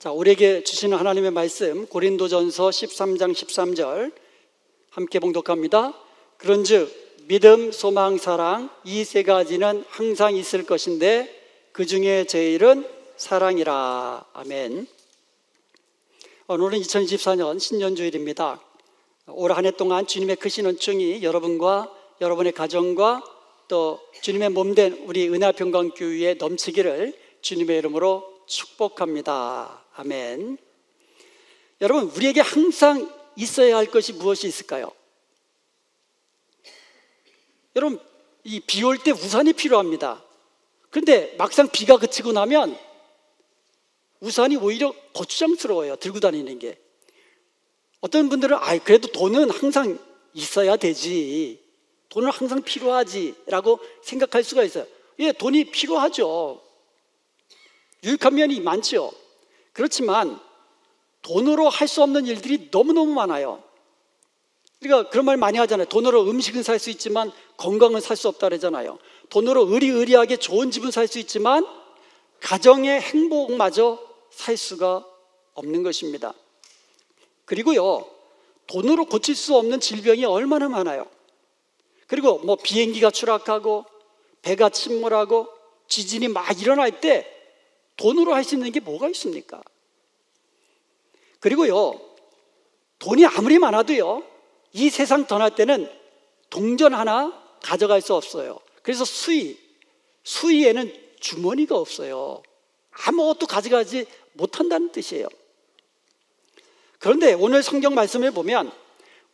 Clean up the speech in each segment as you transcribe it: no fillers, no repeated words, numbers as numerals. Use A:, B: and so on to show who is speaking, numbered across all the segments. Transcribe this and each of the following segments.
A: 자, 우리에게 주시는 하나님의 말씀 고린도전서 13장 13절 함께 봉독합니다. 그런즉 믿음, 소망, 사랑 이 세 가지는 항상 있을 것인데 그 중에 제일은 사랑이라. 아멘. 오늘은 2024년 신년주일입니다. 올 한 해 동안 주님의 크신 은총이 여러분과 여러분의 가정과 또 주님의 몸된 우리 은하평강교회에 넘치기를 주님의 이름으로 축복합니다. 아멘. 여러분, 우리에게 항상 있어야 할 것이 무엇이 있을까요? 여러분, 이 비 올 때 우산이 필요합니다. 그런데 막상 비가 그치고 나면 우산이 오히려 거추장스러워요. 들고 다니는 게. 어떤 분들은 그래도 돈은 항상 있어야 되지, 돈은 항상 필요하지 라고 생각할 수가 있어요. 예, 돈이 필요하죠. 유익한 면이 많죠. 그렇지만 돈으로 할 수 없는 일들이 너무너무 많아요. 우리가 그런 말 많이 하잖아요. 돈으로 음식은 살 수 있지만 건강은 살 수 없다 그러잖아요. 돈으로 의리의리하게 좋은 집은 살 수 있지만 가정의 행복마저 살 수가 없는 것입니다. 그리고요, 돈으로 고칠 수 없는 질병이 얼마나 많아요. 그리고 비행기가 추락하고 배가 침몰하고 지진이 막 일어날 때 돈으로 할 수 있는 게 뭐가 있습니까? 그리고요, 돈이 아무리 많아도요, 이 세상 떠날 때는 동전 하나 가져갈 수 없어요. 그래서 수의에는 주머니가 없어요. 아무것도 가져가지 못한다는 뜻이에요. 그런데 오늘 성경 말씀을 보면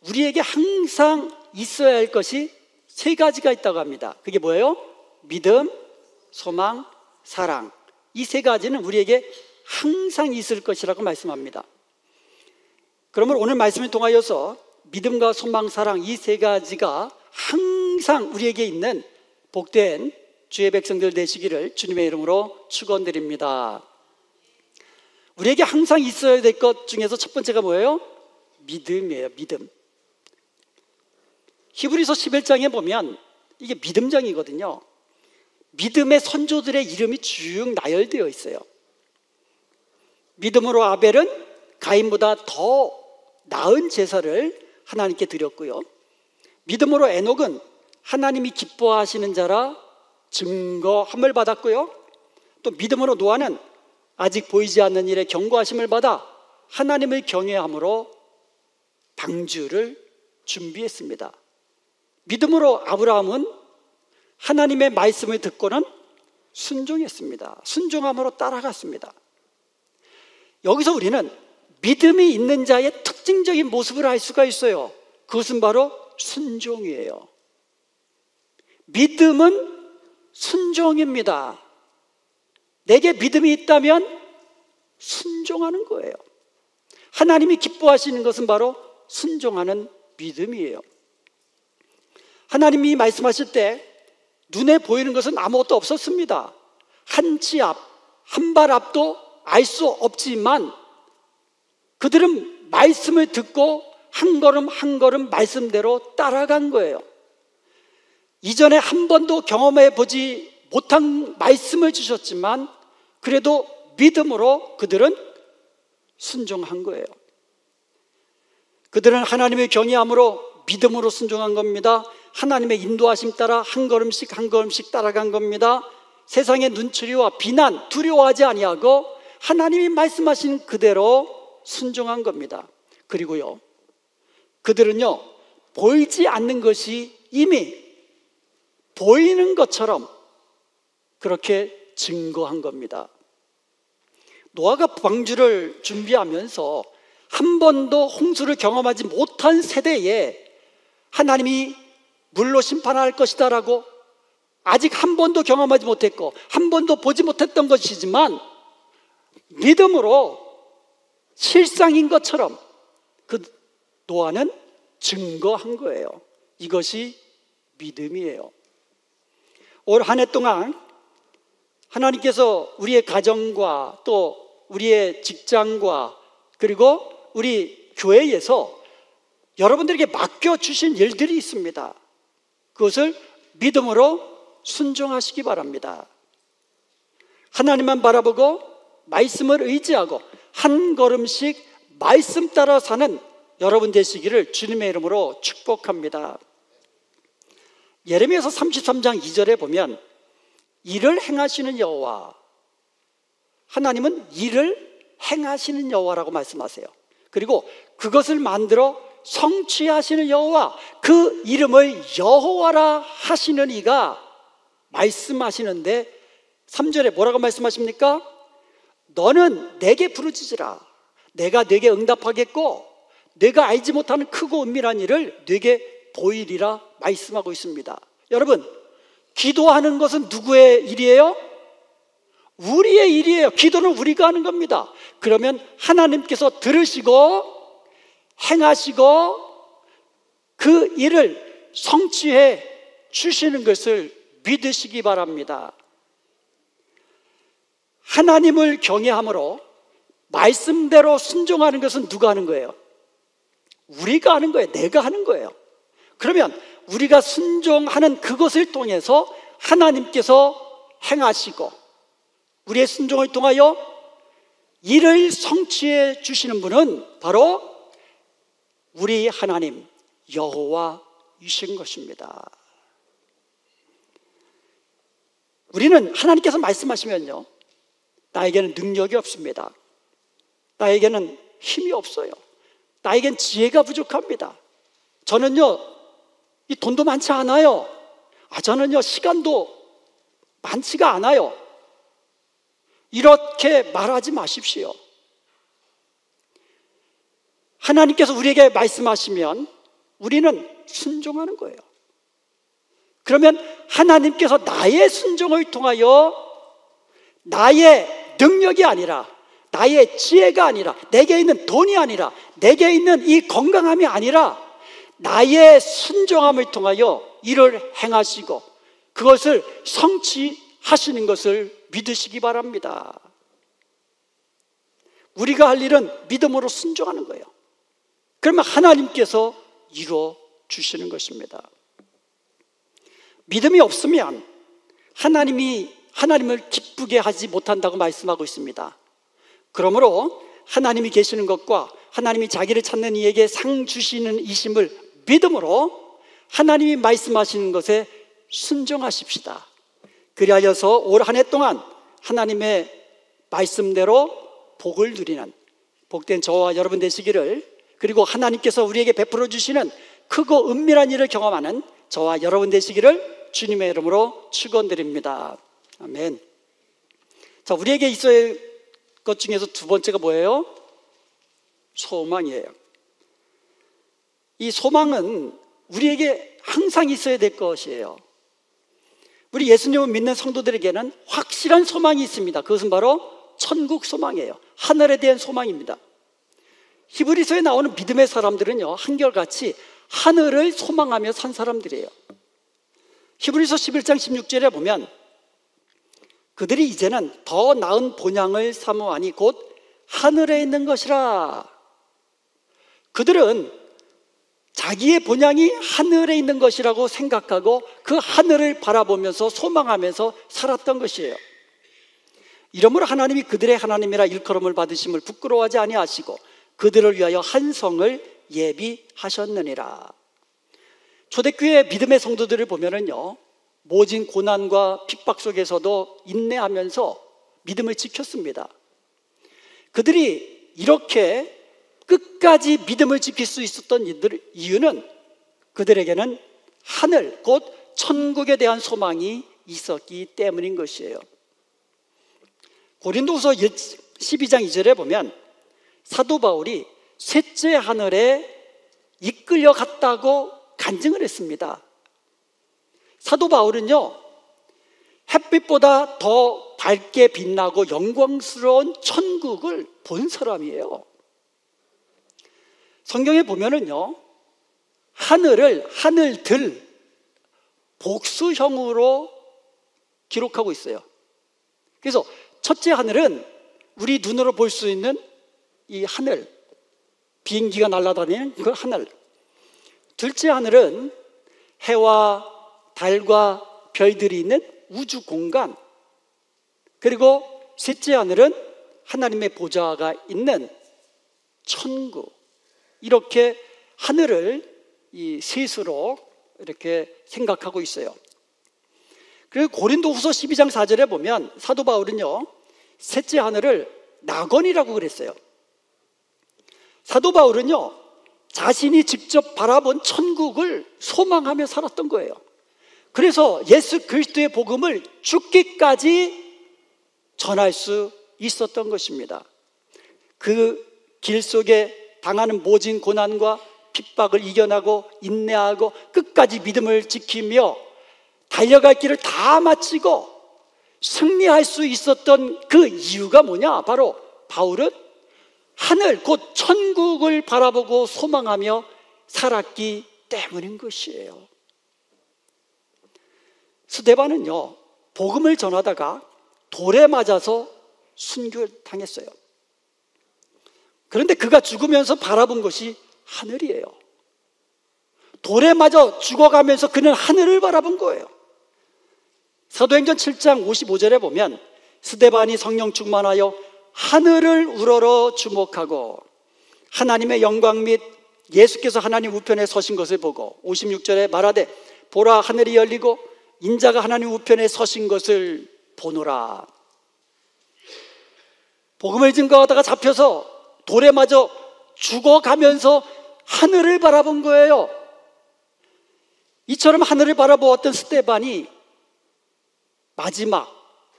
A: 우리에게 항상 있어야 할 것이 세 가지가 있다고 합니다. 그게 뭐예요? 믿음, 소망, 사랑. 이 세 가지는 우리에게 항상 있을 것이라고 말씀합니다. 그러면 오늘 말씀을 통하여서 믿음과 소망, 사랑 이 세 가지가 항상 우리에게 있는 복된 주의 백성들 되시기를 주님의 이름으로 축원드립니다. 우리에게 항상 있어야 될 것 중에서 첫 번째가 뭐예요? 믿음이에요. 믿음. 히브리서 11장에 보면 이게 믿음장이거든요. 믿음의 선조들의 이름이 쭉 나열되어 있어요. 믿음으로 아벨은 가인보다 더 나은 제사를 하나님께 드렸고요, 믿음으로 에녹은 하나님이 기뻐하시는 자라 증거함을 받았고요, 또 믿음으로 노아는 아직 보이지 않는 일에 경고하심을 받아 하나님을 경외함으로 방주를 준비했습니다. 믿음으로 아브라함은 하나님의 말씀을 듣고는 순종했습니다. 순종함으로 따라갔습니다. 여기서 우리는 믿음이 있는 자의 특징적인 모습을 알 수가 있어요. 그것은 바로 순종이에요. 믿음은 순종입니다. 내게 믿음이 있다면 순종하는 거예요. 하나님이 기뻐하시는 것은 바로 순종하는 믿음이에요. 하나님이 말씀하실 때 눈에 보이는 것은 아무것도 없었습니다. 한 치 앞, 한 발 앞도 알 수 없지만 그들은 말씀을 듣고 한 걸음 한 걸음 말씀대로 따라간 거예요. 이전에 한 번도 경험해 보지 못한 말씀을 주셨지만 그래도 믿음으로 그들은 순종한 거예요. 그들은 하나님의 경외함으로 믿음으로 순종한 겁니다. 하나님의 인도하심 따라 한 걸음씩 한 걸음씩 따라간 겁니다. 세상의 눈초리와 비난, 두려워하지 아니하고 하나님이 말씀하신 그대로 순종한 겁니다. 그리고요, 그들은요, 보이지 않는 것이 이미 보이는 것처럼 그렇게 증거한 겁니다. 노아가 방주를 준비하면서 한 번도 홍수를 경험하지 못한 세대에 하나님이 물로 심판할 것이다 라고 아직 한 번도 경험하지 못했고 한 번도 보지 못했던 것이지만 믿음으로 실상인 것처럼 그 노아는 증거한 거예요. 이것이 믿음이에요. 올 한 해 동안 하나님께서 우리의 가정과 또 우리의 직장과 그리고 우리 교회에서 여러분들에게 맡겨주신 일들이 있습니다. 그것을 믿음으로 순종하시기 바랍니다. 하나님만 바라보고 말씀을 의지하고 한 걸음씩 말씀 따라 사는 여러분 되시기를 주님의 이름으로 축복합니다. 예레미야서 33장 2절에 보면 일을 행하시는 여호와, 하나님은 일을 행하시는 여호와라고 말씀하세요. 그리고 그것을 만들어 성취하시는 여호와, 그 이름을 여호와라 하시는 이가 말씀하시는데 3절에 뭐라고 말씀하십니까? 너는 내게 부르짖으라. 내가 네게 응답하겠고 네가 알지 못하는 크고 은밀한 일을 네게 보이리라 말씀하고 있습니다. 여러분, 기도하는 것은 누구의 일이에요? 우리의 일이에요. 기도는 우리가 하는 겁니다. 그러면 하나님께서 들으시고 행하시고 그 일을 성취해 주시는 것을 믿으시기 바랍니다. 하나님을 경외함으로 말씀대로 순종하는 것은 누가 하는 거예요? 우리가 하는 거예요. 내가 하는 거예요. 그러면 우리가 순종하는 그것을 통해서 하나님께서 행하시고 우리의 순종을 통하여 일을 성취해 주시는 분은 바로 우리 하나님 여호와이신 것입니다. 우리는 하나님께서 말씀하시면요, 나에게는 능력이 없습니다. 나에게는 힘이 없어요. 나에겐 지혜가 부족합니다. 저는요, 이 돈도 많지 않아요. 저는요, 시간도 많지가 않아요. 이렇게 말하지 마십시오. 하나님께서 우리에게 말씀하시면 우리는 순종하는 거예요. 그러면 하나님께서 나의 순종을 통하여 나의 능력이 아니라, 나의 지혜가 아니라, 내게 있는 돈이 아니라, 내게 있는 이 건강함이 아니라 나의 순종함을 통하여 일을 행하시고 그것을 성취하시는 것을 믿으시기 바랍니다. 우리가 할 일은 믿음으로 순종하는 거예요. 그러면 하나님께서 이루어 주시는 것입니다. 믿음이 없으면 하나님을 기쁘게 하지 못한다고 말씀하고 있습니다. 그러므로 하나님이 계시는 것과 하나님이 자기를 찾는 이에게 상 주시는 이심을 믿음으로 하나님이 말씀하시는 것에 순종하십시다. 그리하여서 올 한 해 동안 하나님의 말씀대로 복을 누리는 복된 저와 여러분 되시기를, 그리고 하나님께서 우리에게 베풀어 주시는 크고 은밀한 일을 경험하는 저와 여러분 되시기를 주님의 이름으로 축원드립니다. 아멘. 자, 우리에게 있어야 할 것 중에서 두 번째가 뭐예요? 소망이에요. 이 소망은 우리에게 항상 있어야 될 것이에요. 우리 예수님을 믿는 성도들에게는 확실한 소망이 있습니다. 그것은 바로 천국 소망이에요. 하늘에 대한 소망입니다. 히브리서에 나오는 믿음의 사람들은요, 한결같이 하늘을 소망하며 산 사람들이에요. 히브리서 11장 16절에 보면 그들이 이제는 더 나은 본향을 사모하니 곧 하늘에 있는 것이라. 그들은 자기의 본향이 하늘에 있는 것이라고 생각하고 그 하늘을 바라보면서 소망하면서 살았던 것이에요. 이러므로 하나님이 그들의 하나님이라 일컬음을 받으심을 부끄러워하지 아니하시고 그들을 위하여 한 성을 예비하셨느니라. 초대교회 믿음의 성도들을 보면은요, 모진 고난과 핍박 속에서도 인내하면서 믿음을 지켰습니다. 그들이 이렇게 끝까지 믿음을 지킬 수 있었던 이유는 그들에게는 하늘, 곧 천국에 대한 소망이 있었기 때문인 것이에요. 고린도후서 12장 2절에 보면 사도 바울이 셋째 하늘에 이끌려갔다고 간증을 했습니다. 사도 바울은요, 햇빛보다 더 밝게 빛나고 영광스러운 천국을 본 사람이에요. 성경에 보면은요, 하늘들 복수형으로 기록하고 있어요. 그래서 첫째 하늘은 우리 눈으로 볼 수 있는 이 하늘, 비행기가 날아다니는 그 하늘. 둘째 하늘은 해와 달과 별들이 있는 우주 공간. 그리고 셋째 하늘은 하나님의 보좌가 있는 천국, 이렇게 하늘을 이 셋으로 이렇게 생각하고 있어요. 그리고 고린도후서 12장 4절에 보면 사도 바울은요, 셋째 하늘을 낙원이라고 그랬어요. 사도 바울은요, 자신이 직접 바라본 천국을 소망하며 살았던 거예요. 그래서 예수 그리스도의 복음을 죽기까지 전할 수 있었던 것입니다. 그 길 속에 당하는 모진 고난과 핍박을 이겨나고 인내하고 끝까지 믿음을 지키며 달려갈 길을 다 마치고 승리할 수 있었던 그 이유가 뭐냐? 바로 바울은 하늘, 곧 천국을 바라보고 소망하며 살았기 때문인 것이에요. 스데반은요, 복음을 전하다가 돌에 맞아서 순교당했어요. 그런데 그가 죽으면서 바라본 것이 하늘이에요. 돌에 맞아 죽어가면서 그는 하늘을 바라본 거예요. 사도행전 7장 55절에 보면 스데반이 성령 충만하여 하늘을 우러러 주목하고 하나님의 영광 및 예수께서 하나님 우편에 서신 것을 보고 56절에 말하되 보라 하늘이 열리고 인자가 하나님 우편에 서신 것을 보노라. 복음을 증거하다가 잡혀서 돌에 맞아 죽어가면서 하늘을 바라본 거예요. 이처럼 하늘을 바라보았던 스데반이 마지막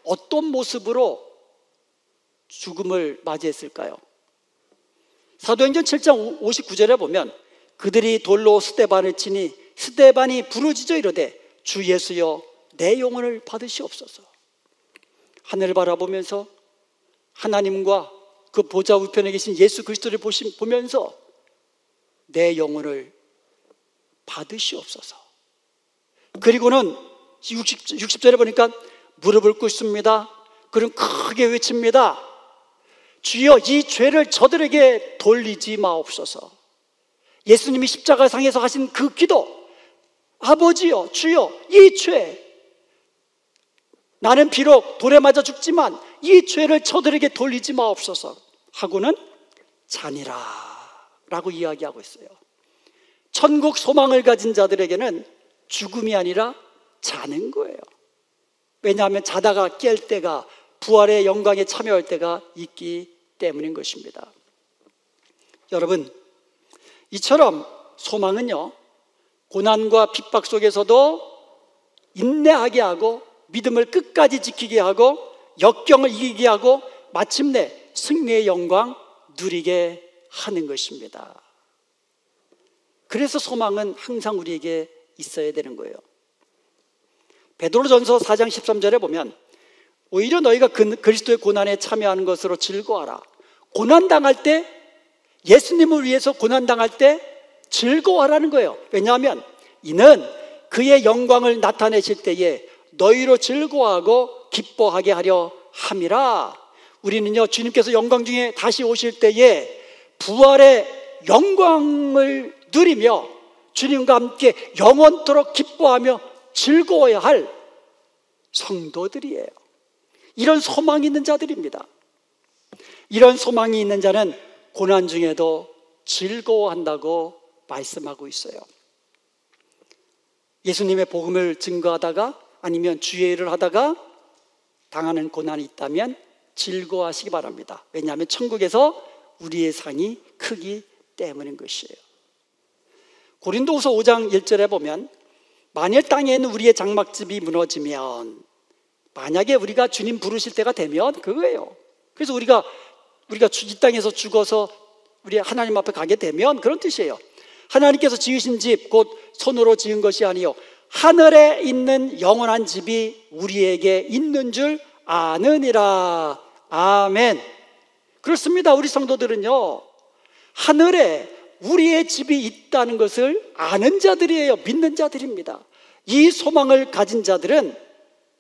A: 어떤 모습으로 죽음을 맞이했을까요? 사도행전 7장 59절에 보면 그들이 돌로 스데반을 치니 스데반이 부르짖어 이르되 주 예수여 내 영혼을 받으시옵소서. 하늘을 바라보면서 하나님과 그 보좌 우편에 계신 예수 그리스도를 보면서 내 영혼을 받으시옵소서. 그리고는 60절에 보니까 무릎을 꿇습니다. 그럼 크게 외칩니다. 주여 이 죄를 저들에게 돌리지 마옵소서. 예수님이 십자가상에서 하신 그 기도, 아버지여 주여 이 죄, 나는 비록 돌에 맞아 죽지만 이 죄를 저들에게 돌리지 마옵소서 하고는 자니라 라고 이야기하고 있어요. 천국 소망을 가진 자들에게는 죽음이 아니라 자는 거예요. 왜냐하면 자다가 깰 때가, 부활의 영광에 참여할 때가 있기 때문인 것입니다. 여러분, 이처럼 소망은요, 고난과 핍박 속에서도 인내하게 하고 믿음을 끝까지 지키게 하고 역경을 이기게 하고 마침내 승리의 영광 누리게 하는 것입니다. 그래서 소망은 항상 우리에게 있어야 되는 거예요. 베드로전서 4장 13절에 보면 오히려 너희가 그리스도의 고난에 참여하는 것으로 즐거워하라. 고난당할 때, 예수님을 위해서 고난당할 때 즐거워하라는 거예요. 왜냐하면 이는 그의 영광을 나타내실 때에 너희로 즐거워하고 기뻐하게 하려 함이라. 우리는요, 주님께서 영광 중에 다시 오실 때에 부활의 영광을 누리며 주님과 함께 영원토록 기뻐하며 즐거워야 할 성도들이에요. 이런 소망이 있는 자들입니다. 이런 소망이 있는 자는 고난 중에도 즐거워한다고 말씀하고 있어요. 예수님의 복음을 증거하다가 아니면 주의 일을 하다가 당하는 고난이 있다면 즐거워하시기 바랍니다. 왜냐하면 천국에서 우리의 상이 크기 때문인 것이에요. 고린도후서 5장 1절에 보면 만일 땅에 있는 우리의 장막집이 무너지면, 만약에 우리가 주님 부르실 때가 되면 그거예요. 그래서 우리가 이 땅에서 죽어서 우리 하나님 앞에 가게 되면 그런 뜻이에요. 하나님께서 지으신 집 곧 손으로 지은 것이 아니요 하늘에 있는 영원한 집이 우리에게 있는 줄 아느니라. 아멘. 그렇습니다. 우리 성도들은요, 하늘에 우리의 집이 있다는 것을 아는 자들이에요. 믿는 자들입니다. 이 소망을 가진 자들은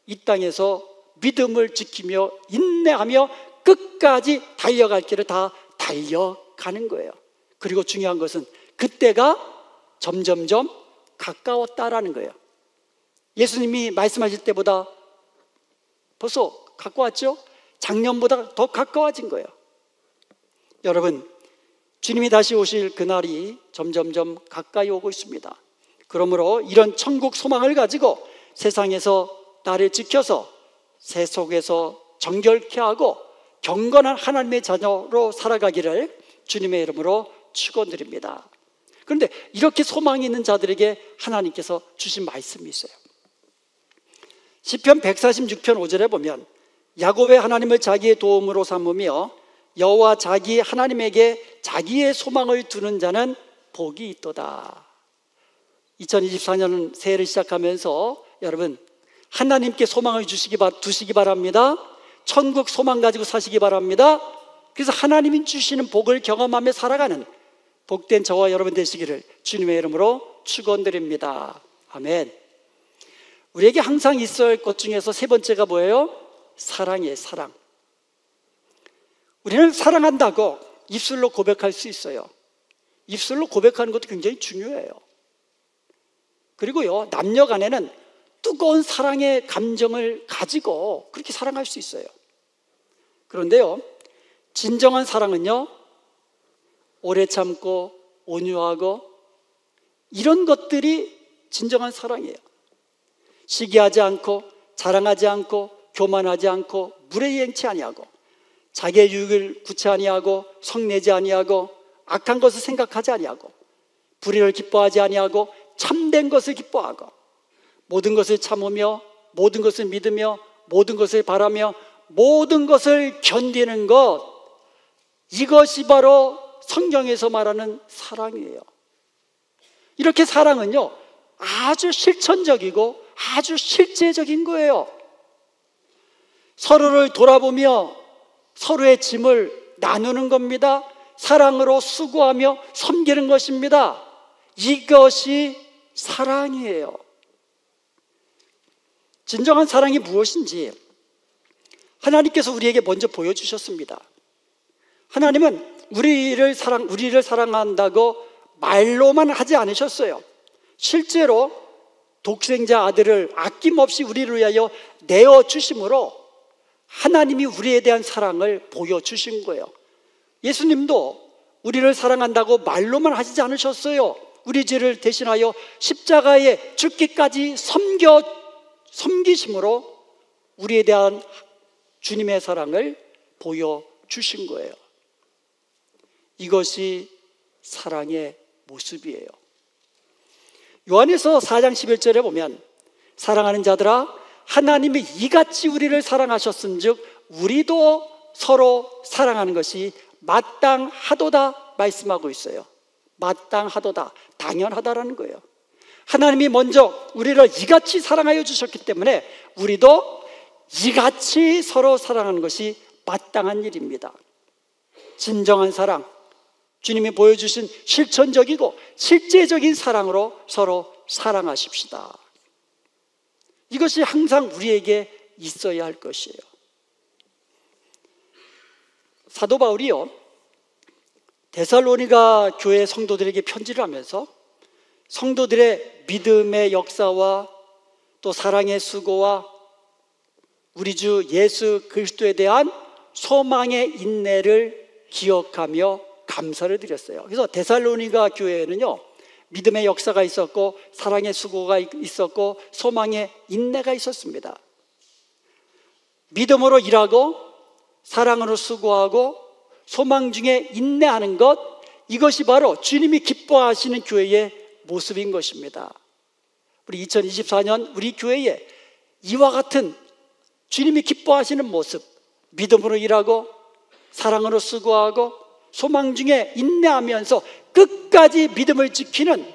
A: 이 땅에서 믿음을 지키며 인내하며 끝까지 달려갈 길을 다 달려가는 거예요. 그리고 중요한 것은 그때가 점점점 가까웠다라는 거예요. 예수님이 말씀하실 때보다 벌써 가까웠죠? 작년보다 더 가까워진 거예요. 여러분, 주님이 다시 오실 그날이 점점점 가까이 오고 있습니다. 그러므로 이런 천국 소망을 가지고 세상에서 나를 지켜서 세 속에서 정결케 하고 경건한 하나님의 자녀로 살아가기를 주님의 이름으로 축원드립니다. 그런데 이렇게 소망이 있는 자들에게 하나님께서 주신 말씀이 있어요. 시편 146편 5절에 보면 야곱의 하나님을 자기의 도움으로 삼으며 여호와 자기 하나님에게 자기의 소망을 두는 자는 복이 있도다. 2024년 새해를 시작하면서 여러분, 하나님께 소망을 두시기 바랍니다. 천국 소망 가지고 사시기 바랍니다. 그래서 하나님이 주시는 복을 경험하며 살아가는 복된 저와 여러분 되시기를 주님의 이름으로 축원드립니다. 아멘. 우리에게 항상 있어야 할 것 중에서 세 번째가 뭐예요? 사랑이에요. 사랑. 우리는 사랑한다고 입술로 고백할 수 있어요. 입술로 고백하는 것도 굉장히 중요해요. 그리고요, 남녀 간에는 뜨거운 사랑의 감정을 가지고 그렇게 사랑할 수 있어요. 그런데요, 진정한 사랑은요, 오래 참고 온유하고 이런 것들이 진정한 사랑이에요. 시기하지 않고 자랑하지 않고 교만하지 않고 무례행치 아니하고 자기의 유익을 구치 아니하고 성내지 아니하고 악한 것을 생각하지 아니하고 불의를 기뻐하지 아니하고 참된 것을 기뻐하고 모든 것을 참으며 모든 것을 믿으며 모든 것을 바라며 모든 것을 견디는 것, 이것이 바로 성경에서 말하는 사랑이에요. 이렇게 사랑은요, 아주 실천적이고 아주 실제적인 거예요. 서로를 돌아보며 서로의 짐을 나누는 겁니다. 사랑으로 수고하며 섬기는 것입니다. 이것이 사랑이에요. 진정한 사랑이 무엇인지 하나님께서 우리에게 먼저 보여주셨습니다. 하나님은 우리를 사랑한다고 말로만 하지 않으셨어요. 실제로 독생자 아들을 아낌없이 우리를 위하여 내어주심으로 하나님이 우리에 대한 사랑을 보여주신 거예요. 예수님도 우리를 사랑한다고 말로만 하시지 않으셨어요. 우리 죄를 대신하여 십자가에 죽기까지 섬기심으로 우리에 대한 주님의 사랑을 보여주신 거예요. 이것이 사랑의 모습이에요. 요한에서 4장 11절에 보면 사랑하는 자들아 하나님이 이같이 우리를 사랑하셨은즉 우리도 서로 사랑하는 것이 마땅하도다 말씀하고 있어요. 마땅하도다, 당연하다라는 거예요. 하나님이 먼저 우리를 이같이 사랑하여 주셨기 때문에 우리도 이같이 서로 사랑하는 것이 마땅한 일입니다. 진정한 사랑, 주님이 보여주신 실천적이고 실제적인 사랑으로 서로 사랑하십시다. 이것이 항상 우리에게 있어야 할 것이에요. 사도 바울이요, 데살로니가 교회 성도들에게 편지를 하면서 성도들의 믿음의 역사와 또 사랑의 수고와 우리 주 예수 그리스도에 대한 소망의 인내를 기억하며 감사를 드렸어요. 그래서 데살로니가 교회에는요, 믿음의 역사가 있었고 사랑의 수고가 있었고 소망의 인내가 있었습니다. 믿음으로 일하고 사랑으로 수고하고 소망 중에 인내하는 것, 이것이 바로 주님이 기뻐하시는 교회의 모습인 것입니다. 우리 2024년 우리 교회에 이와 같은 주님이 기뻐하시는 모습, 믿음으로 일하고 사랑으로 수고하고 소망 중에 인내하면서 끝까지 믿음을 지키는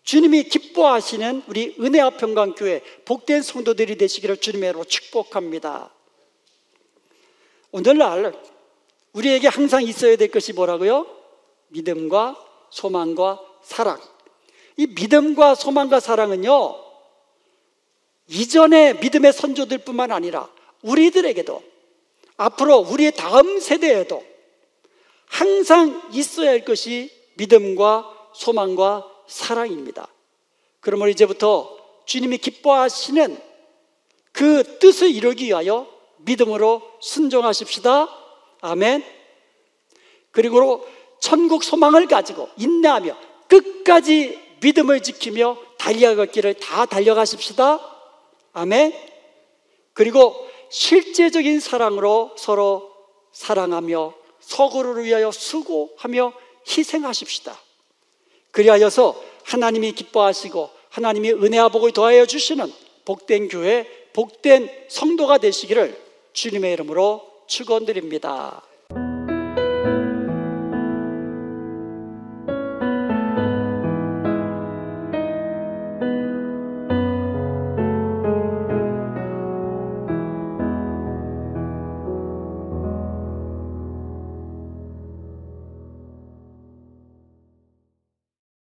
A: 주님이 기뻐하시는 우리 은혜와 평강교회 복된 성도들이 되시기를 주님의 이름으로 축복합니다. 오늘날 우리에게 항상 있어야 될 것이 뭐라고요? 믿음과 소망과 사랑. 이 믿음과 소망과 사랑은요, 이전의 믿음의 선조들 뿐만 아니라 우리들에게도 앞으로 우리의 다음 세대에도 항상 있어야 할 것이 믿음과 소망과 사랑입니다. 그러므로 이제부터 주님이 기뻐하시는 그 뜻을 이루기 위하여 믿음으로 순종하십시다. 아멘. 그리고 천국 소망을 가지고 인내하며 끝까지 믿음을 지키며 달려갈 길을 다 달려가십시다. 아멘. 그리고 실제적인 사랑으로 서로 사랑하며 서로를 위하여 수고하며 희생하십시다. 그리하여서 하나님이 기뻐하시고 하나님이 은혜와 복을 더하여 주시는 복된 교회, 복된 성도가 되시기를 주님의 이름으로 축원드립니다.